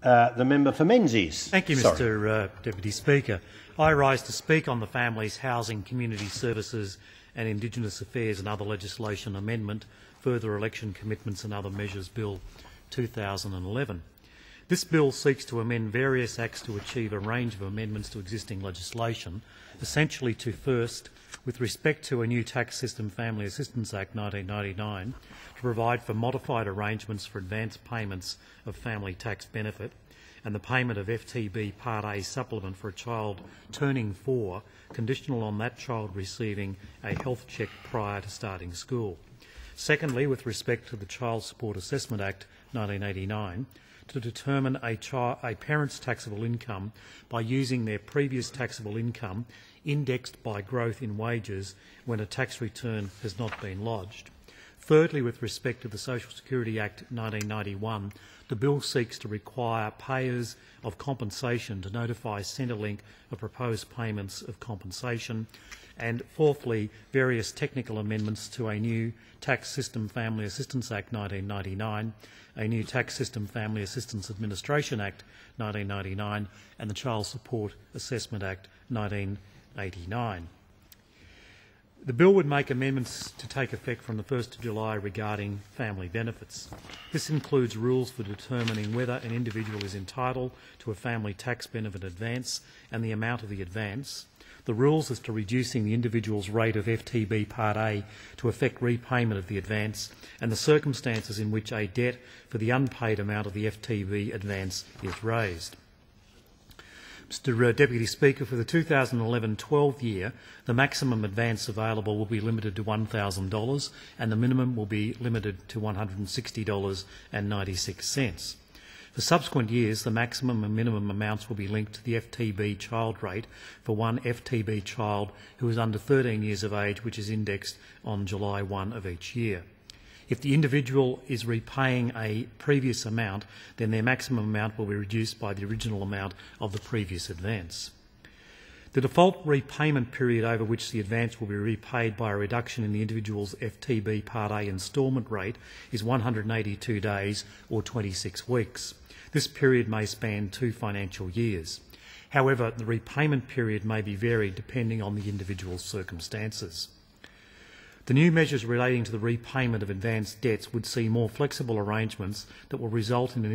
The member for Menzies. Thank you, Mr Deputy Speaker. I rise to speak on the Families, Housing, Community Services and Indigenous Affairs and Other Legislation Amendment, Further Election Commitments and Other Measures Bill 2011. This bill seeks to amend various acts to achieve a range of amendments to existing legislation, essentially to first, with respect to a new tax system, Family Assistance Act 1999, to provide for modified arrangements for advance payments of family tax benefit and the payment of FTB Part A supplement for a child turning 4, conditional on that child receiving a health check prior to starting school. Secondly, with respect to the Child Support Assessment Act 1989, to determine a parent's taxable income by using their previous taxable income indexed by growth in wages when a tax return has not been lodged. Thirdly, with respect to the Social Security Act 1991, the bill seeks to require payers of compensation to notify Centrelink of proposed payments of compensation. And fourthly, various technical amendments to a new Tax System Family Assistance Act 1999, a new Tax System Family Assistance Administration Act 1999 and the Child Support Assessment Act 1989. The bill would make amendments to take effect from the 1st of July regarding family benefits. This includes rules for determining whether an individual is entitled to a family tax benefit advance and the amount of the advance, the rules as to reducing the individual's rate of FTB Part A to effect repayment of the advance, and the circumstances in which a debt for the unpaid amount of the FTB advance is raised. Mr Deputy Speaker, for the 2011-12 year, the maximum advance available will be limited to $1,000 and the minimum will be limited to $160.96. For subsequent years, the maximum and minimum amounts will be linked to the FTB child rate for one FTB child who is under 13 years of age, which is indexed on July 1 of each year. If the individual is repaying a previous amount, then their maximum amount will be reduced by the original amount of the previous advance. The default repayment period over which the advance will be repaid by a reduction in the individual's FTB Part A instalment rate is 182 days or 26 weeks. This period may span 2 financial years. However, the repayment period may be varied depending on the individual's circumstances. The new measures relating to the repayment of advanced debts would see more flexible arrangements that will result in an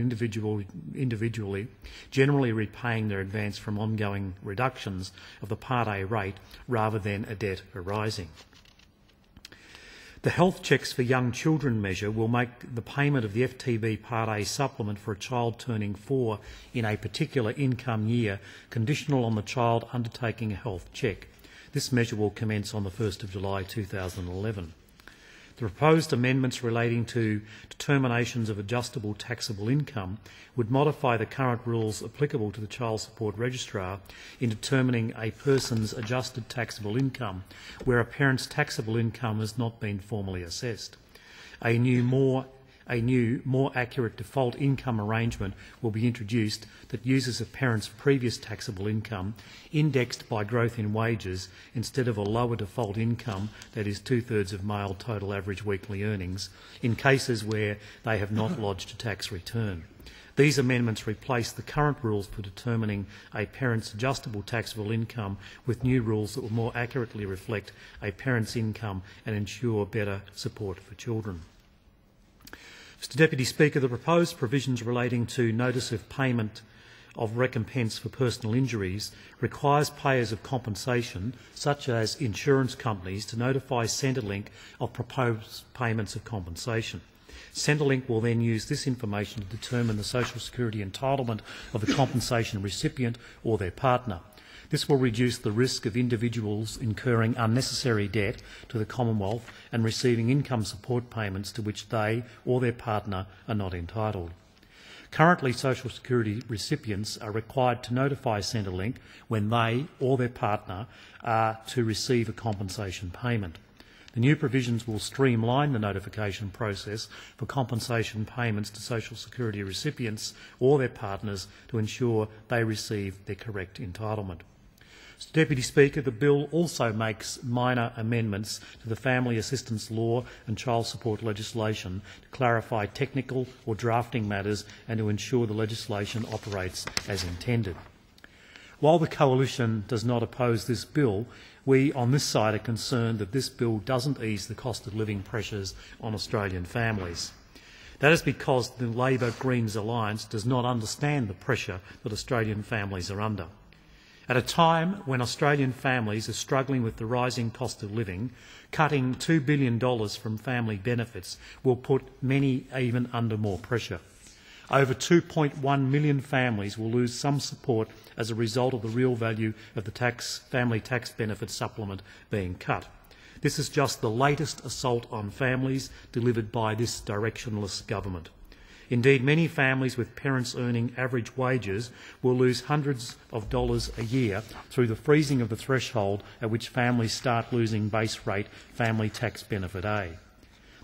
individually generally repaying their advance from ongoing reductions of the Part A rate rather than a debt arising. The health checks for young children measure will make the payment of the FTB Part A supplement for a child turning 4 in a particular income year conditional on the child undertaking a health check. This measure will commence on the 1st of July 2011. The proposed amendments relating to determinations of adjustable taxable income would modify the current rules applicable to the Child Support Registrar in determining a person's adjusted taxable income where a parent's taxable income has not been formally assessed. A new, more accurate default income arrangement will be introduced that uses a parent's previous taxable income indexed by growth in wages instead of a lower default income that is 2/3 of male total average weekly earnings in cases where they have not lodged a tax return. These amendments replace the current rules for determining a parent's adjustable taxable income with new rules that will more accurately reflect a parent's income and ensure better support for children. Mr Deputy Speaker, the proposed provisions relating to notice of payment of recompense for personal injuries requires payers of compensation, such as insurance companies, to notify Centrelink of proposed payments of compensation. Centrelink will then use this information to determine the social security entitlement of the compensation recipient or their partner. This will reduce the risk of individuals incurring unnecessary debt to the Commonwealth and receiving income support payments to which they or their partner are not entitled. Currently, social security recipients are required to notify Centrelink when they or their partner are to receive a compensation payment. The new provisions will streamline the notification process for compensation payments to social security recipients or their partners to ensure they receive their correct entitlement. Deputy Speaker, the bill also makes minor amendments to the family assistance law and child support legislation to clarify technical or drafting matters and to ensure the legislation operates as intended. While the Coalition does not oppose this bill, we on this side are concerned that this bill doesn't ease the cost of living pressures on Australian families. That is because the Labor-Greens alliance does not understand the pressure that Australian families are under. At a time when Australian families are struggling with the rising cost of living, cutting $2 billion from family benefits will put many even under more pressure. Over 2.1 million families will lose some support as a result of the real value of the family tax benefit supplement being cut. This is just the latest assault on families delivered by this directionless government. Indeed, many families with parents earning average wages will lose hundreds of dollars a year through the freezing of the threshold at which families start losing base rate family tax benefit A.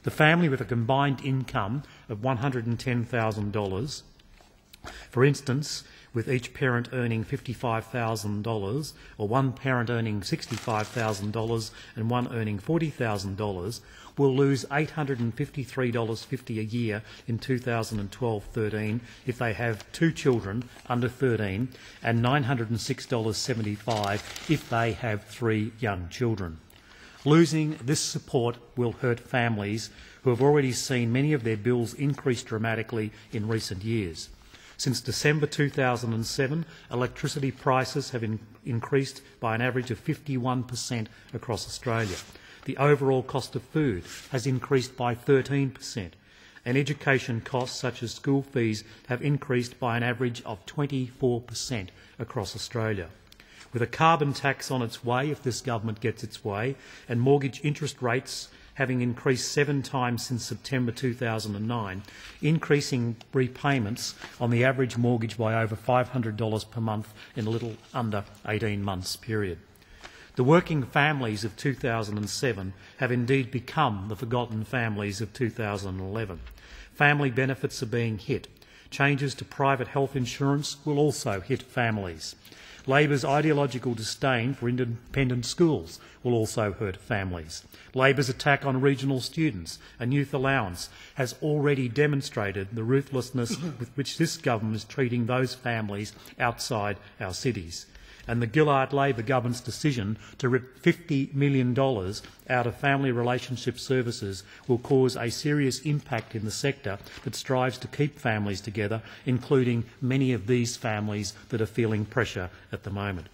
The family with a combined income of $110,000, for instance, with each parent earning $55,000 or one parent earning $65,000 and one earning $40,000, will lose $853.50 a year in 2012-13 if they have two children under 13 and $906.75 if they have three young children. Losing this support will hurt families who have already seen many of their bills increase dramatically in recent years. Since December 2007, electricity prices have increased by an average of 51% across Australia. The overall cost of food has increased by 13%, and education costs such as school fees have increased by an average of 24% across Australia. With a carbon tax on its way, if this government gets its way, and mortgage interest rates having increased 7 times since September 2009, increasing repayments on the average mortgage by over $500 per month in a little under 18 months period. The working families of 2007 have indeed become the forgotten families of 2011. Family benefits are being hit. Changes to private health insurance will also hit families. Labor's ideological disdain for independent schools will also hurt families. Labor's attack on regional students and youth allowance has already demonstrated the ruthlessness with which this government is treating those families outside our cities. And the Gillard Labor government's decision to rip $50 million out of family relationship services will cause a serious impact in the sector that strives to keep families together, including many of these families that are feeling pressure at the moment.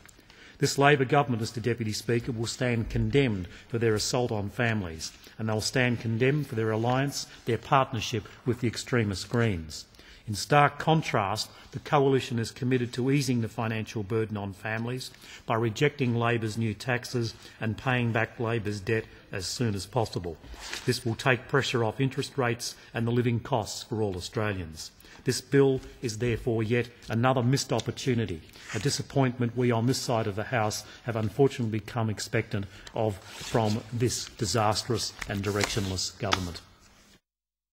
This Labor government, Mr Deputy Speaker, will stand condemned for their assault on families, and they'll stand condemned for their alliance, their partnership with the extremist Greens. In stark contrast, the Coalition is committed to easing the financial burden on families by rejecting Labor's new taxes and paying back Labor's debt as soon as possible. This will take pressure off interest rates and the living costs for all Australians. This bill is therefore yet another missed opportunity, a disappointment we on this side of the House have unfortunately become expectant of from this disastrous and directionless government.